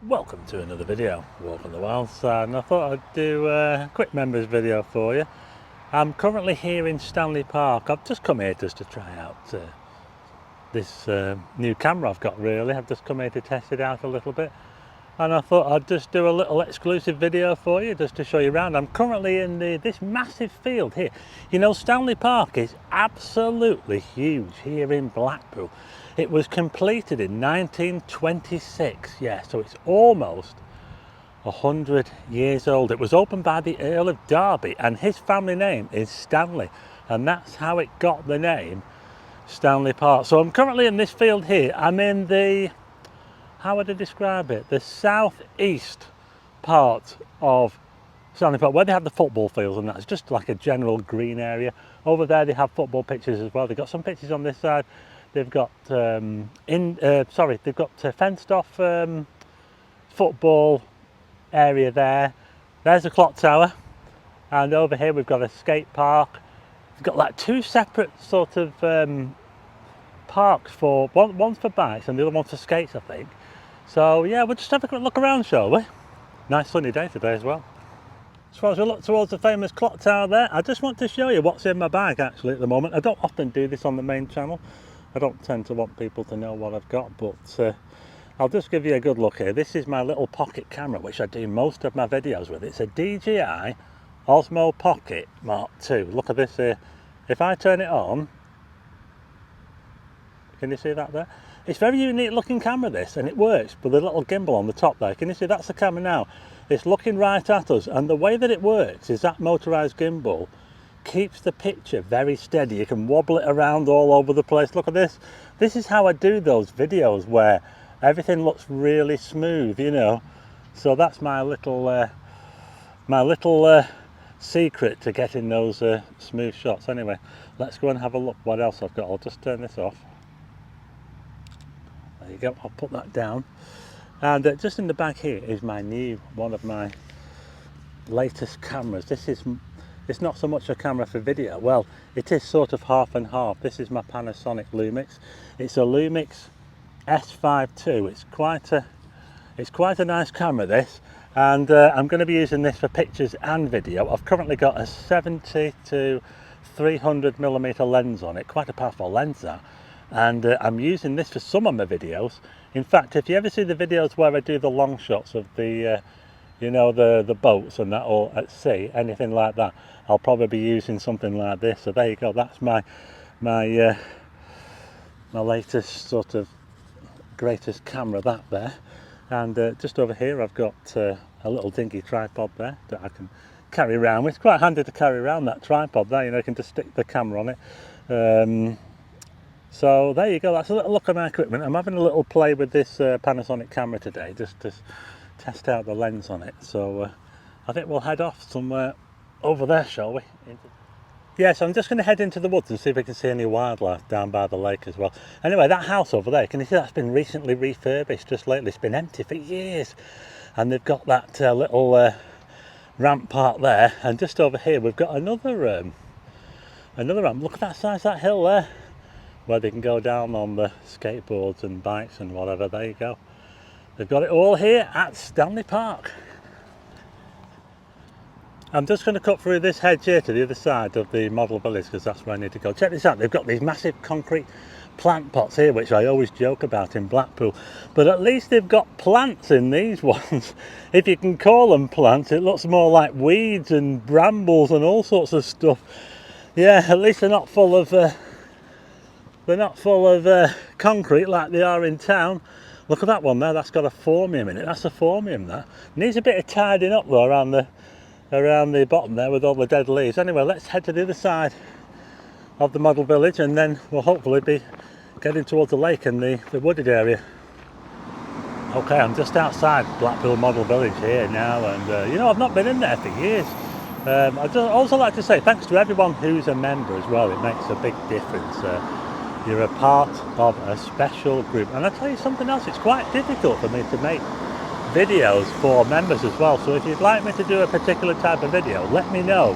Welcome to another video, Walk on the Wild Side, and I thought I'd do a quick members video for you. I'm currently here in Stanley Park. I've just come here just to try out this new camera I've got really. I've just come here to test it out a little bit, and I thought I'd just do a little exclusive video for you just to show you around. I'm currently in this massive field here. You know, Stanley Park is absolutely huge here in Blackpool. It was completed in 1926, yeah, so it's almost 100 years old. It was opened by the Earl of Derby, and his family name is Stanley, and that's how it got the name Stanley Park. So I'm currently in this field here. I'm in the, how would I describe it, the southeast part of Stanley Park, where they have the football fields, and that's just like a general green area. Over there they have football pitches as well. They've got some pitches on this side. They've got they've got fenced off football area there. There's a clock tower, and over here we've got a skate park. We've got like two separate sort of parks, for one's for bikes and the other one's for skates, I think. So yeah, we'll just have a quick look around, shall we? Nice sunny day today as well. As far as we look towards the famous clock tower there, I just want to show you what's in my bag actually at the moment. I don't often do this on the main channel. I don't tend to want people to know what I've got, but I'll just give you a good look here. This is my little pocket camera, which I do most of my videos with. It's a DJI Osmo Pocket Mark II. Look at this here. If I turn it on, can you see that there? It's a very unique looking camera, this, and it works with a little gimbal on the top there. Can you see that's the camera now? It's looking right at us, and the way that it works is that motorized gimbal keeps the picture very steady. You can wobble it around all over the place. Look at this. This is how I do those videos where everything looks really smooth, you know. So that's my little secret to getting those smooth shots. Anyway, let's go and have a look what else I've got. I'll just turn this off. There you go. I'll put that down. And just in the back here is my new, one of my latest cameras. It's not so much a camera for video. Well, it is sort of half and half. This is my Panasonic Lumix. It's a Lumix S5 II. It's quite a nice camera, this, and I'm going to be using this for pictures and video. I've currently got a 70 to 300mm lens on it. Quite a powerful lens that, and I'm using this for some of my videos. In fact, if you ever see the videos where I do the long shots of the you know, the boats and that, or at sea, anything like that, I'll probably be using something like this. So there you go. That's my latest sort of greatest camera, that there. And just over here I've got a little dinky tripod there that I can carry around with. It's quite handy to carry around, that tripod there, you know. You can just stick the camera on it. So there you go. That's a little look at my equipment. I'm having a little play with this Panasonic camera today, just to test out the lens on it. So I think we'll head off somewhere over there, shall we? Yes, I'm just going to head into the woods and see if we can see any wildlife down by the lake as well. Anyway, that house over there, can you see that's been recently refurbished just lately? It's been empty for years, and they've got that little ramp part there. And just over here we've got another ramp. Look at that size, that hill there, where they can go down on the skateboards and bikes and whatever. There you go. They've got it all here at Stanley Park. I'm just going to cut through this hedge here to the other side of the model village, because that's where I need to go. Check this out. They've got these massive concrete plant pots here, which I always joke about in Blackpool. But at least they've got plants in these ones. If you can call them plants, it looks more like weeds and brambles and all sorts of stuff. Yeah, at least they're not full of concrete like they are in town. Look at that one there, that's got a phormium in it. That's a phormium, that. Needs a bit of tidying up though around the bottom there with all the dead leaves. Anyway, let's head to the other side of the model village, and then we'll hopefully be getting towards the lake and the wooded area. Okay, I'm just outside Blackpool model village here now, and you know, I've not been in there for years. I'd also like to say thanks to everyone who's a member as well. It makes a big difference. You're a part of a special group, and I'll tell you something else, it's quite difficult for me to make videos for members as well. So if you'd like me to do a particular type of video, let me know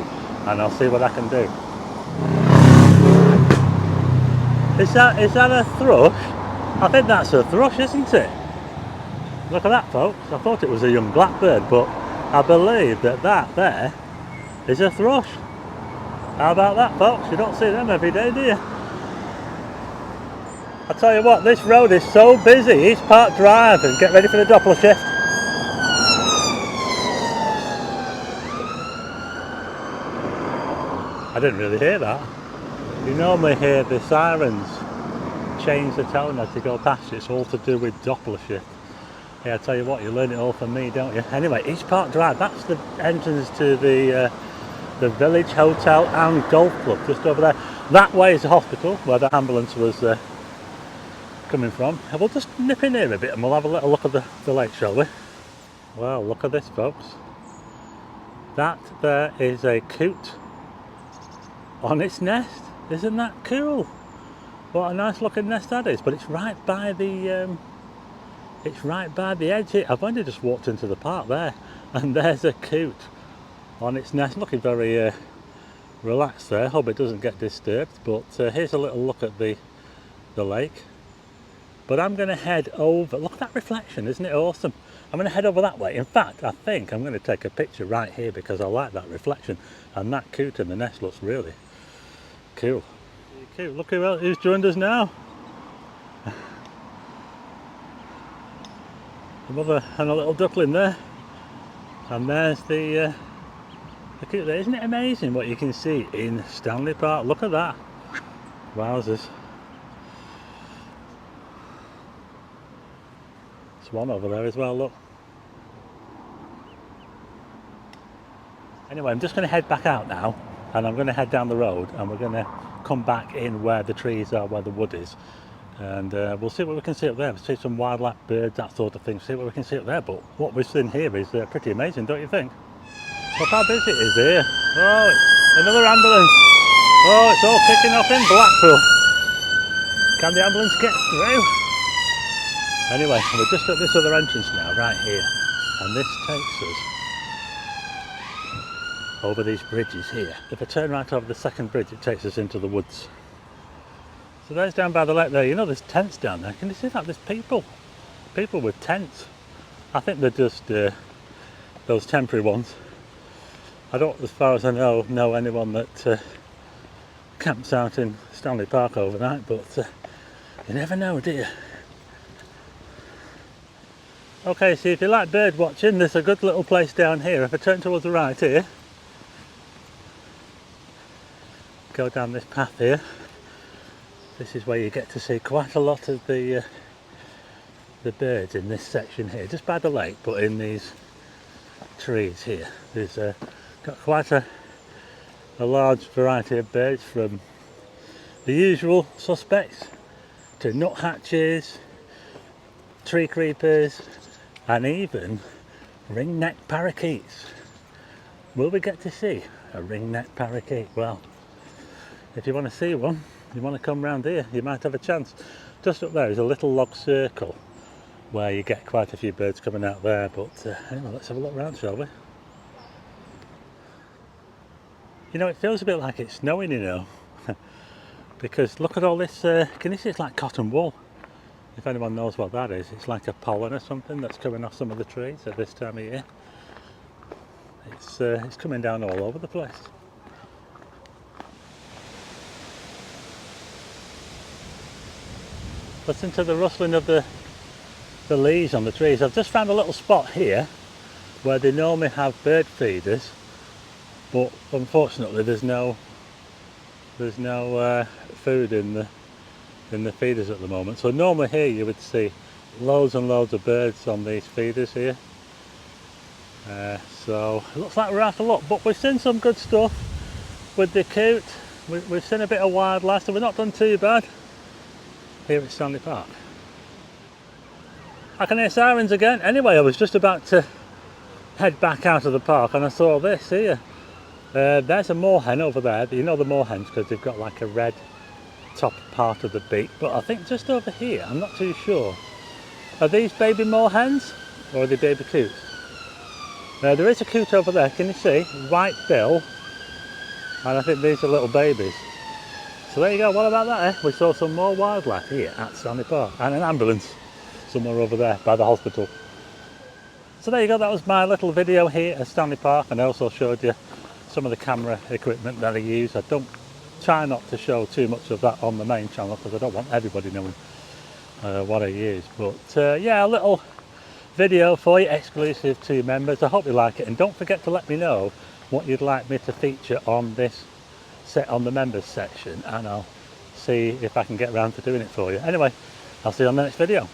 and I'll see what I can do. Is that a thrush? I think that's a thrush, isn't it? Look at that, folks. I thought it was a young blackbird, but I believe that there is a thrush. How about that, folks? You don't see them every day, do you? I tell you what, this road is so busy. East Park Drive, and get ready for the Doppler shift. I didn't really hear that. You normally hear the sirens change the tone as they go past. It's all to do with Doppler shift. Yeah, I tell you what, you learn it all from me, don't you? Anyway, East Park Drive, that's the entrance to the Village Hotel and Golf Club, just over there. That way is the hospital, where the ambulance was coming from. And we'll just nip in here a bit and we'll have a little look at the lake, shall we? Well, look at this, folks. That there is a coot on its nest. Isn't that cool? What a nice looking nest that is, but it's right by the edge here. I've only just walked into the park there, and there's a coot on its nest, looking very relaxed there. Hope it doesn't get disturbed, but here's a little look at the lake. But I'm going to head over. Look at that reflection, isn't it awesome? I'm going to head over that way. In fact, I think I'm going to take a picture right here because I like that reflection, and that coot in the nest looks really cool. Cute. Look who's joined us now. A mother and a little duckling there, and there's the coot there. Isn't it amazing what you can see in Stanley Park? Look at that. Wowzers. There's one over there as well, look. Anyway, I'm just going to head back out now, and I'm going to head down the road, and we're going to come back in where the trees are, where the wood is, and we'll see what we can see up there. We'll see some wildlife, birds, that sort of thing, see what we can see up there. But what we've seen here is pretty amazing, don't you think? Look how busy it is here. Oh, another ambulance. Oh, it's all kicking off in Blackpool. Can the ambulance get through? Anyway, we're just at this other entrance now, right here, and this takes us over these bridges here. If I turn right over the second bridge, it takes us into the woods. So there's down by the lake there, you know there's tents down there. Can you see that? There's people with tents. I think they're just those temporary ones. I don't, as far as I know anyone that camps out in Stanley Park overnight, but you never know, do you? Okay, so if you like bird watching, there's a good little place down here. If I turn towards the right here, go down this path here, this is where you get to see quite a lot of the birds in this section here, just by the lake, but in these trees here. There's got quite a large variety of birds, from the usual suspects to nuthatches, tree creepers, and even ring-necked parakeets. Will we get to see a ring-necked parakeet? Well, if you want to see one, you want to come round here, you might have a chance. Just up there is a little log circle where you get quite a few birds coming out there, but anyway, let's have a look around, shall we? You know, it feels a bit like it's snowing, you know, because look at all this, can you see it's like cotton wool? If anyone knows what that is, it's like a pollen or something that's coming off some of the trees at this time of year. It's coming down all over the place. Listen to the rustling of the leaves on the trees. I've just found a little spot here where they normally have bird feeders, but unfortunately there's no food in the feeders at the moment. So normally here you would see loads and loads of birds on these feeders here. So it looks like we're out of luck, but we've seen some good stuff with the coot. We've seen a bit of wildlife, so we're not done too bad here at Stanley Park. I can hear sirens again. Anyway, I was just about to head back out of the park and I saw this here. There's a moorhen over there. You know the moorhens because they've got like a red top part of the beak, but I think just over here, I'm not too sure. Are these baby moorhens or are they baby coots? There is a coot over there, can you see? White bill, and I think these are little babies. So there you go, what about that, eh? We saw some more wildlife here at Stanley Park, and an ambulance somewhere over there by the hospital. So there you go, that was my little video here at Stanley Park, and I also showed you some of the camera equipment that I use. I don't try not to show too much of that on the main channel because I don't want everybody knowing what I use. But yeah, a little video for you exclusive to members. I hope you like it, and don't forget to let me know what you'd like me to feature on this set on the members section, and I'll see if I can get around to doing it for you. Anyway, I'll see you on the next video.